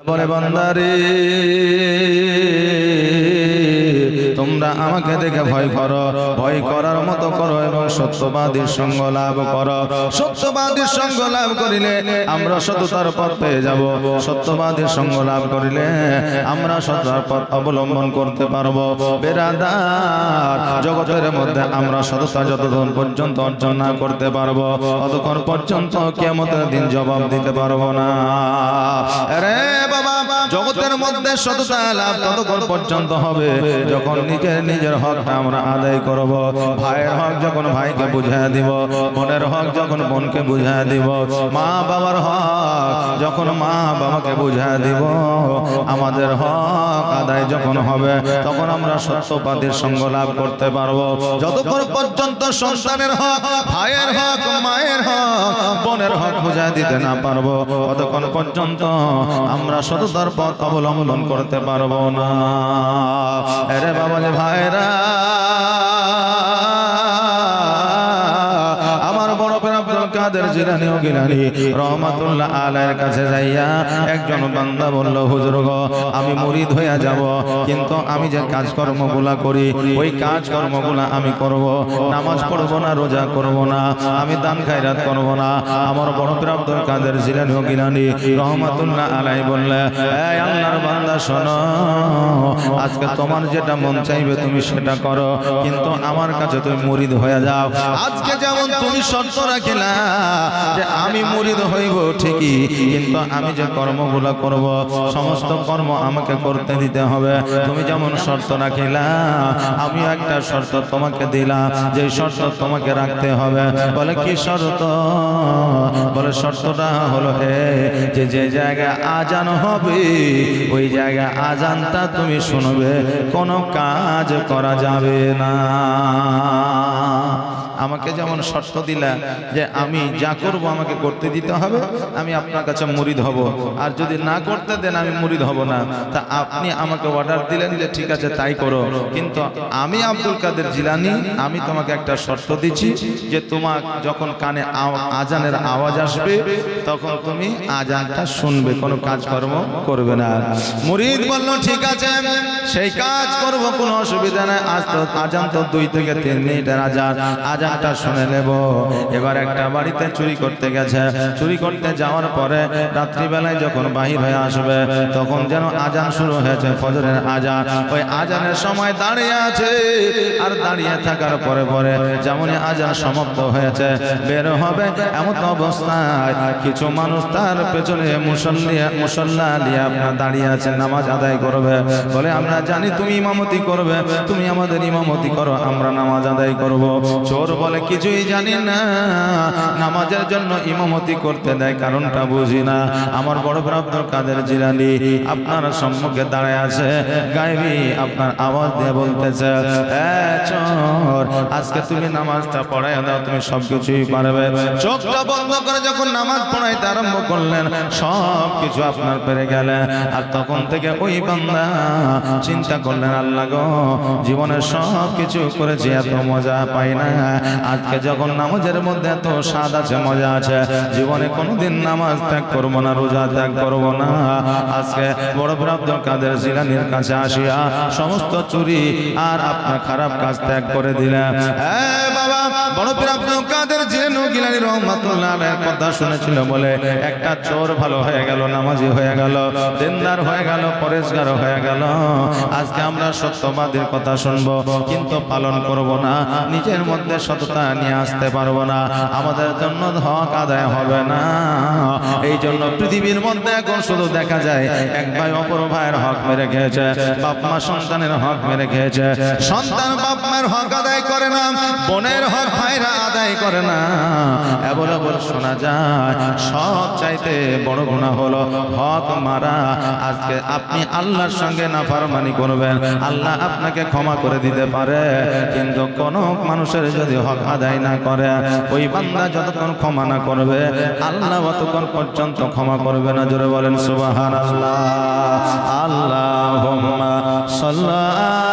বলে বান্দারে তোমরা আমাকে দেখে ভয় করো, ভয় করার মতো করো এবং সত্যবাদীর সঙ্গ লাভ করো। সত্যবাদীর সঙ্গ লাভ করিলে আমরা সততার পথ পেয়ে যাব। সত্যবাদীর সঙ্গ লাভ করিলে আমরা সততার পথ অবলম্বন করতে পারবো। বেরাদার, জগতের মধ্যে আমরা সততা যতক্ষণ পর্যন্ত অর্জন না করতে পারবো ততক্ষণ পর্যন্ত কিয়ামতের দিন জবাব দিতে পারবো না। আরে বাবা, জগতের মধ্যে সততা লাভ ততক্ষণ পর্যন্ত হবে যখন নিজের হকটা আমরা আদায় করব। ভাইয়ের হক যখন ভাইকে বুঝিয়ে দিব, বোনের হক যখন বোনকে বুঝিয়ে দিব, মা বাবার হক যখন মা বাবাকে বুঝিয়ে দিব, আমাদের হক আদায় যখন হবে তখন আমরা সত্যবাদীর সঙ্গ লাভ করতে পারবো। যতক্ষণ পর্যন্ত সন্তানের হক, ভাইয়ের হক, মায়ের হক, বোনের হক বুঝিয়ে দিতে না পারবো ততক্ষণ পর্যন্ত আমরা সততার পথ অবলম্বন করতে পারবো না। আরে বাবা যে ভাইরা, আমার বড় পীর আব্দুল কাদের জিলানী ও গিলানী রহমাতুল্লাহ আলাইহির কাছে যাইয়া একজন বান্দা বলল, হুজুর গো, আমি মুরিদ হইয়া যাব, কিন্তু আমি যে কাজকর্মগুলা করি ওই কাজকর্মগুলা আমি করব, নামাজ পড়ব না, রোজা করব না, আমি দান খায়রাত করব না। আমার বড় পীর আব্দুল কাদের জিলানী ও গিলানী রহমাতুল্লাহ আলাইহি বললে, এই আল্লাহর বান্দা শোনো, আজকে তোমার যেটা মন চাইবে তুমি সেটা করো, কিন্তু আমার কাছে তুমি মুরিদ হয়ে যাও। আজকে যেমন তুমি শর্ত রাখিলা যে আমি মুরিদ হইব ঠিকই, কিন্তু আমি যে কর্মগুলো করব সমস্ত কর্ম আমাকে করতে দিতে হবে। তুমি যেমন শর্ত রাখিলা, আমি একটা শর্ত তোমাকে দিলাম, যে শর্ত তোমাকে রাখতে হবে। বলে কি শর্ত? বলে শর্তটা হলো যে যে জায়গায় আজান হবে ওই জায়গায় আজানটা তুমি শুনবে, কোনো কাজ করা যাবে না। আমাকে যেমন শর্ত দিলা যে আমি যা করব আমাকে করতে দিতে হবে, আমি আপনার কাছে মুরিদ হব, আর যদি না করতে দেন আমি মুরিদ হব না। তা আপনি আমাকে অর্ডার দিলেন যে ঠিক আছে তাই করো, কিন্তু আমি আব্দুল কাদের জিলানী আমি তোমাকে একটা শর্ত দিচ্ছি যে তোমার যখন কানে আজানের আওয়াজ আসবে তখন তুমি আজানটা শুনবে, কোনো কাজকর্ম করবে না। মুরিদ বলল ঠিক আছে, সেই কাজ করব, কোনো অসুবিধা নাই। আজ তো আজান তো 2 থেকে 3 মিনিটের আজান, আজানটা শুনে নেব। এবার একটা বাড়িতে চুরি করতে গেছে, চুরি করতে যাওয়ার পরে রাত্রিবেলায় যখন বাহির হয়ে আসবে তখন যেন আজান শুরু হয়েছে, ফজরের আজান। ওই আজানের সময় দাঁড়িয়ে আছে, আর দাঁড়িয়ে থাকার পরে পরে যেমনই আজান সমাপ্ত হয়েছে বের হবে, এমন অবস্থায় কিছু মানুষ তার পেছনে মুসল্লা নিয়ে আপনার দাঁড়িয়ে আছে, নামাজ আদায় করবে। বলে আমরা জানি তুমি ইমামতি করবে, তুমি আমাদের ইমামতি করো, আমরা নামাজ আদায় করব। চোর বলে কিছুই জানি না, নামাজের জন্য ইমামতি করতে দেয় কারণটা বুঝি না। আমার বড় পীর আব্দুল কাদের জিলানী আপনার সম্মুখে দাঁড়ায় আছে, গায়েবী আপনার আওয়াজ দিয়ে বলতেছে, চোর আজকে তুমি নামাজটা পড়ায় দাও, তুমি সবকিছুই পারবে। চোখটা বন্ধ করে যখন নামাজ পড়াইতে আরম্ভ করলেন সবকিছু আপনার পেরে গেলেন। আর তখন থেকে ওই বান্দা চিন্তা করলেন, আল্লাহ গো, জীবনের সব কিছু করেছি, এত মজা পাই না, আজকে যখন নামাজের মধ্যে এত স্বাদ আছে, মজা আছে, জীবনে কোনোদিন নামাজ ত্যাগ করবো না, রোজা ত্যাগ করবো না। আজকে বড় পীর আব্দুল কাদের জিলানীর কাছে আসিয়া সমস্ত চুরি আর আপনার খারাপ কাজ ত্যাগ করে দিলেন। বাবা, বড় পীর আব্দুল কাদের জিলানী রহমাতুল্লাহ আলাইহির কথা শুনেছিল বলে একটা চোর ভালো হয়ে গেল, নামাজি হয়ে গেল, দিনদার হয়ে গেল, পরেশগার হয়ে গেল। আজকে আমরা সত্যবাদীর কথা শুনবো কিন্তু পালন করব না, নিজের মধ্যে সততা নিয়ে আসতে পারবো না, আমাদের জন্য হক আদায় হবে না। এই জন্য পৃথিবীর মধ্যে এখন শুধু দেখা যায় এক ভাই অপর ভাইয়ের হক মেরে খেয়েছে, বাপ মা সন্তানের হক মেরে খেয়েছে, সন্তান বাপ মায়ের হক আদায় করে না, বোনের হক ভাইরা আদায় করে না। এবার শোনা যায় সব চাইতে বড় গুনাহ হলো হক মারা। আজকে আপনি আল্লাহর সঙ্গে নাফরমানি করবেন, আল্লাহ আপনাকে ক্ষমা করে দিতে পারে, কিন্তু কোন মানুষের যদি হক আদায় না করে ওই বান্দা যতক্ষণ ক্ষমা না করবে আল্লাহ ততক্ষণ পর্যন্ত ক্ষমা করবে না। জোরে বলেন সুবহানাল্লাহ। আল্লাহুম্মা সাল্লি